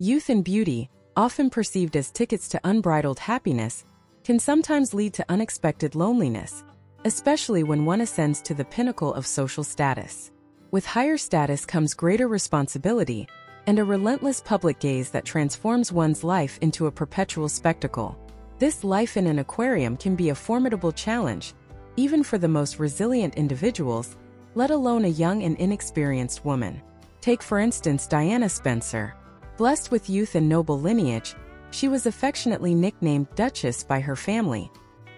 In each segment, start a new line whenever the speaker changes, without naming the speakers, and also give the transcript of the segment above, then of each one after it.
Youth and beauty, often perceived as tickets to unbridled happiness, can sometimes lead to unexpected loneliness, especially when one ascends to the pinnacle of social status. With higher status comes greater responsibility and a relentless public gaze that transforms one's life into a perpetual spectacle. This life in an aquarium can be a formidable challenge, even for the most resilient individuals, let alone a young and inexperienced woman. Take for instance Diana Spencer. Blessed with youth and noble lineage, she was affectionately nicknamed Duchess by her family,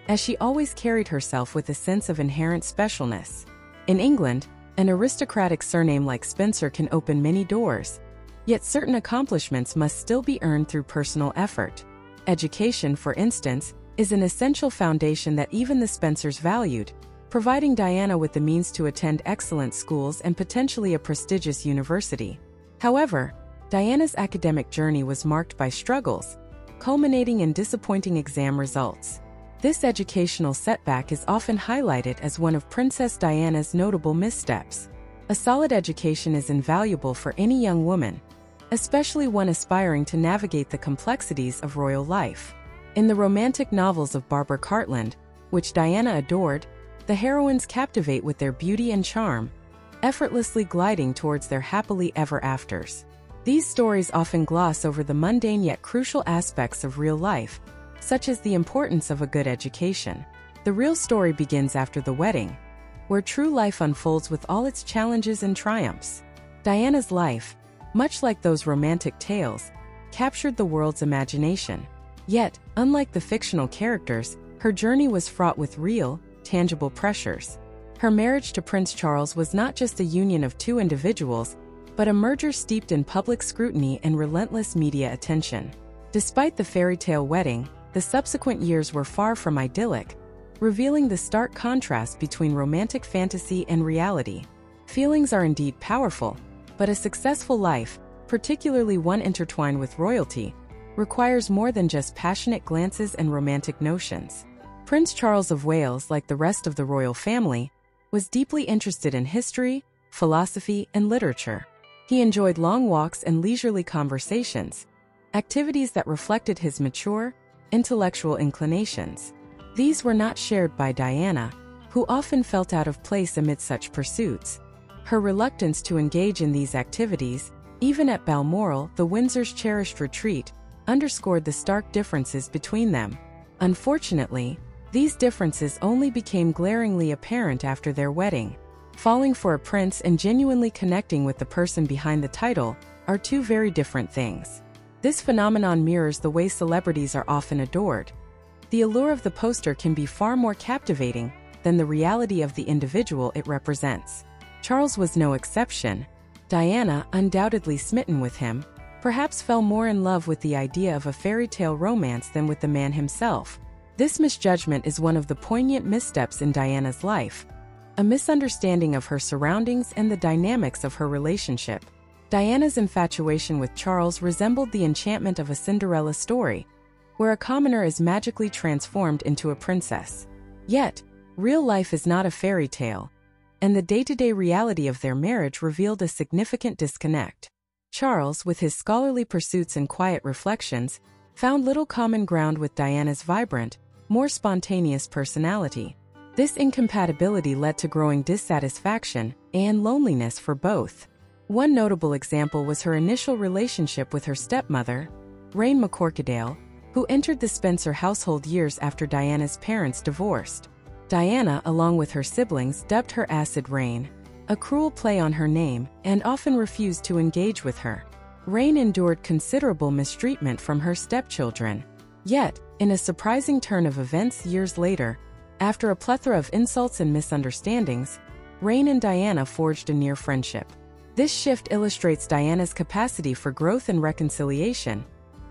as she always carried herself with a sense of inherent specialness. In England, an aristocratic surname like Spencer can open many doors, yet certain accomplishments must still be earned through personal effort. Education, for instance, is an essential foundation that even the Spencers valued, providing Diana with the means to attend excellent schools and potentially a prestigious university. However, Diana's academic journey was marked by struggles, culminating in disappointing exam results. This educational setback is often highlighted as one of Princess Diana's notable missteps. A solid education is invaluable for any young woman, especially one aspiring to navigate the complexities of royal life. In the romantic novels of Barbara Cartland, which Diana adored, the heroines captivate with their beauty and charm, effortlessly gliding towards their happily ever afters. These stories often gloss over the mundane yet crucial aspects of real life, such as the importance of a good education. The real story begins after the wedding, where true life unfolds with all its challenges and triumphs. Diana's life, much like those romantic tales, captured the world's imagination. Yet, unlike the fictional characters, her journey was fraught with real, tangible pressures. Her marriage to Prince Charles was not just a union of two individuals, but a merger steeped in public scrutiny and relentless media attention. Despite the fairy tale wedding, the subsequent years were far from idyllic, revealing the stark contrast between romantic fantasy and reality. Feelings are indeed powerful, but a successful life, particularly one intertwined with royalty, requires more than just passionate glances and romantic notions. Prince Charles of Wales, like the rest of the royal family, was deeply interested in history, philosophy, and literature. He enjoyed long walks and leisurely conversations, activities that reflected his mature, intellectual inclinations. These were not shared by Diana, who often felt out of place amid such pursuits. Her reluctance to engage in these activities, even at Balmoral, the Windsors' cherished retreat, underscored the stark differences between them. Unfortunately, these differences only became glaringly apparent after their wedding. Falling for a prince and genuinely connecting with the person behind the title are two very different things. This phenomenon mirrors the way celebrities are often adored. The allure of the poster can be far more captivating than the reality of the individual it represents. Charles was no exception. Diana, undoubtedly smitten with him, perhaps fell more in love with the idea of a fairy tale romance than with the man himself. This misjudgment is one of the poignant missteps in Diana's life, a misunderstanding of her surroundings and the dynamics of her relationship. Diana's infatuation with Charles resembled the enchantment of a Cinderella story, where a commoner is magically transformed into a princess. Yet, real life is not a fairy tale, and the day-to-day reality of their marriage revealed a significant disconnect. Charles, with his scholarly pursuits and quiet reflections, found little common ground with Diana's vibrant, more spontaneous personality. This incompatibility led to growing dissatisfaction and loneliness for both. One notable example was her initial relationship with her stepmother, Rain McCorquodale, who entered the Spencer household years after Diana's parents divorced. Diana, along with her siblings, dubbed her Acid Rain, a cruel play on her name, and often refused to engage with her. Rain endured considerable mistreatment from her stepchildren. Yet, in a surprising turn of events years later, after a plethora of insults and misunderstandings, Rain and Diana forged a near friendship. This shift illustrates Diana's capacity for growth and reconciliation,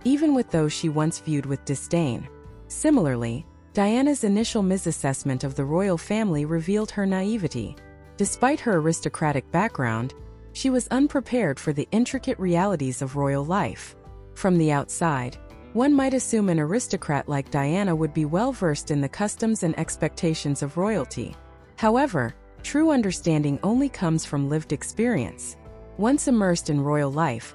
even with those she once viewed with disdain. Similarly, Diana's initial misassessment of the royal family revealed her naivety. Despite her aristocratic background, she was unprepared for the intricate realities of royal life. From the outside, one might assume an aristocrat like Diana would be well versed in the customs and expectations of royalty. However, true understanding only comes from lived experience. Once immersed in royal life,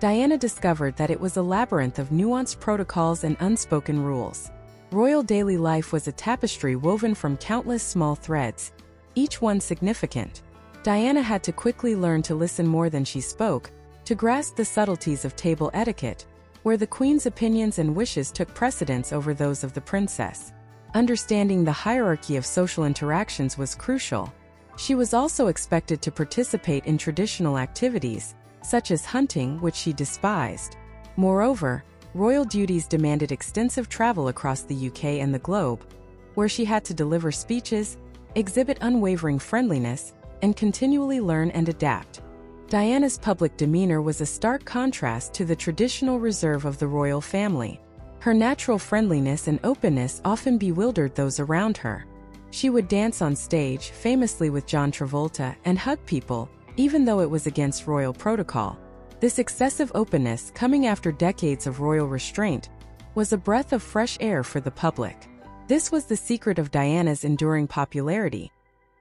Diana discovered that it was a labyrinth of nuanced protocols and unspoken rules. Royal daily life was a tapestry woven from countless small threads, each one significant. Diana had to quickly learn to listen more than she spoke, to grasp the subtleties of table etiquette, where the queen's opinions and wishes took precedence over those of the princess. Understanding the hierarchy of social interactions was crucial. She was also expected to participate in traditional activities, such as hunting, which she despised. Moreover, royal duties demanded extensive travel across the UK and the globe, where she had to deliver speeches, exhibit unwavering friendliness, and continually learn and adapt. Diana's public demeanor was a stark contrast to the traditional reserve of the royal family. Her natural friendliness and openness often bewildered those around her. She would dance on stage, famously with John Travolta, and hug people, even though it was against royal protocol. This excessive openness, coming after decades of royal restraint, was a breath of fresh air for the public. This was the secret of Diana's enduring popularity.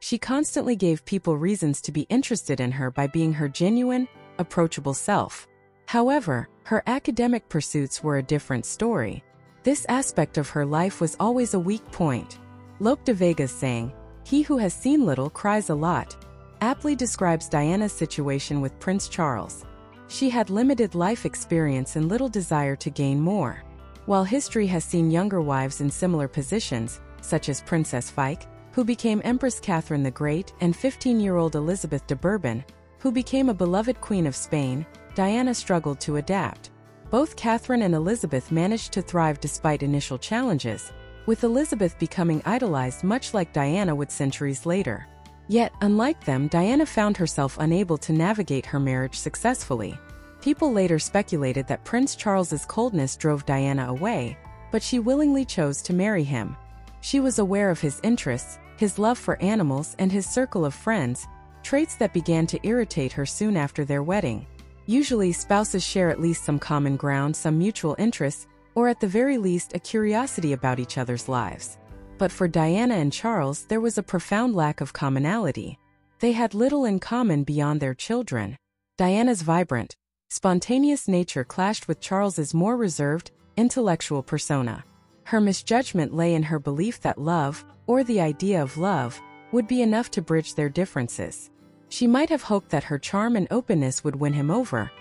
She constantly gave people reasons to be interested in her by being her genuine, approachable self. However, her academic pursuits were a different story. This aspect of her life was always a weak point. Lope de Vega's saying, "He who has seen little cries a lot," aptly describes Diana's situation with Prince Charles. She had limited life experience and little desire to gain more. While history has seen younger wives in similar positions, such as Princess Fike, who became Empress Catherine the Great, and 15-year-old Elizabeth de Bourbon, who became a beloved Queen of Spain, Diana struggled to adapt. Both Catherine and Elizabeth managed to thrive despite initial challenges, with Elizabeth becoming idolized much like Diana would centuries later. Yet, unlike them, Diana found herself unable to navigate her marriage successfully. People later speculated that Prince Charles's coldness drove Diana away, but she willingly chose to marry him. She was aware of his interests, his love for animals, and his circle of friends, traits that began to irritate her soon after their wedding. Usually, spouses share at least some common ground, some mutual interests, or at the very least a curiosity about each other's lives. But for Diana and Charles, there was a profound lack of commonality. They had little in common beyond their children. Diana's vibrant, spontaneous nature clashed with Charles's more reserved, intellectual persona. Her misjudgment lay in her belief that love, or the idea of love, would be enough to bridge their differences. She might have hoped that her charm and openness would win him over,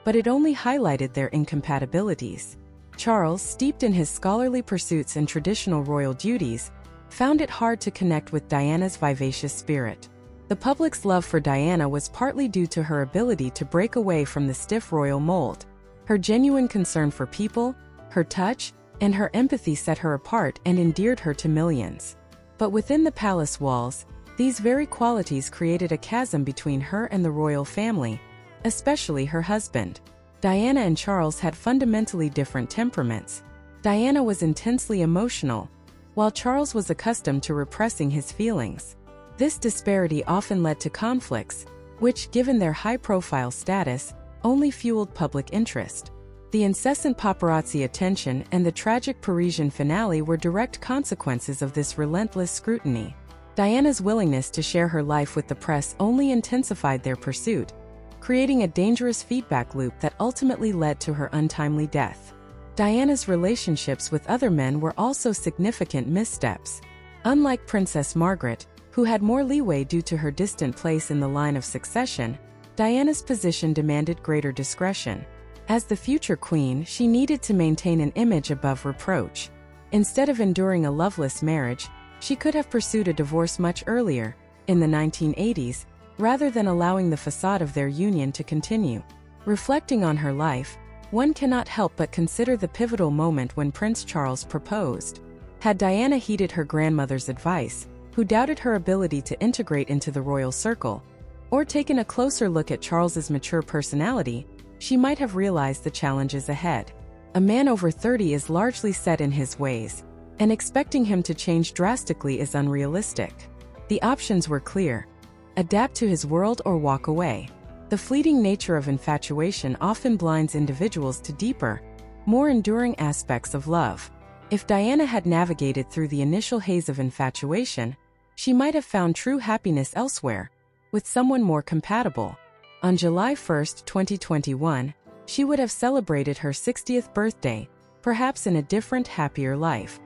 but it only highlighted their incompatibilities. Charles, steeped in his scholarly pursuits and traditional royal duties, found it hard to connect with Diana's vivacious spirit. The public's love for Diana was partly due to her ability to break away from the stiff royal mold. Her genuine concern for people, her touch, and her empathy set her apart and endeared her to millions. But within the palace walls, these very qualities created a chasm between her and the royal family, especially her husband. Diana and Charles had fundamentally different temperaments. Diana was intensely emotional, while Charles was accustomed to repressing his feelings. This disparity often led to conflicts, which, given their high-profile status, only fueled public interest. The incessant paparazzi attention and the tragic Parisian finale were direct consequences of this relentless scrutiny. Diana's willingness to share her life with the press only intensified their pursuit, creating a dangerous feedback loop that ultimately led to her untimely death. Diana's relationships with other men were also significant missteps. Unlike Princess Margaret, who had more leeway due to her distant place in the line of succession, Diana's position demanded greater discretion. As the future queen, she needed to maintain an image above reproach. Instead of enduring a loveless marriage, she could have pursued a divorce much earlier, in the 1980s, rather than allowing the facade of their union to continue. Reflecting on her life, one cannot help but consider the pivotal moment when Prince Charles proposed. Had Diana heeded her grandmother's advice, who doubted her ability to integrate into the royal circle, or taken a closer look at Charles's mature personality, she might have realized the challenges ahead. A man over 30 is largely set in his ways, and expecting him to change drastically is unrealistic. The options were clear: adapt to his world or walk away. The fleeting nature of infatuation often blinds individuals to deeper, more enduring aspects of love. If Diana had navigated through the initial haze of infatuation, she might have found true happiness elsewhere, with someone more compatible. On July 1, 2021, She would have celebrated her 60th birthday, perhaps in a different, happier life.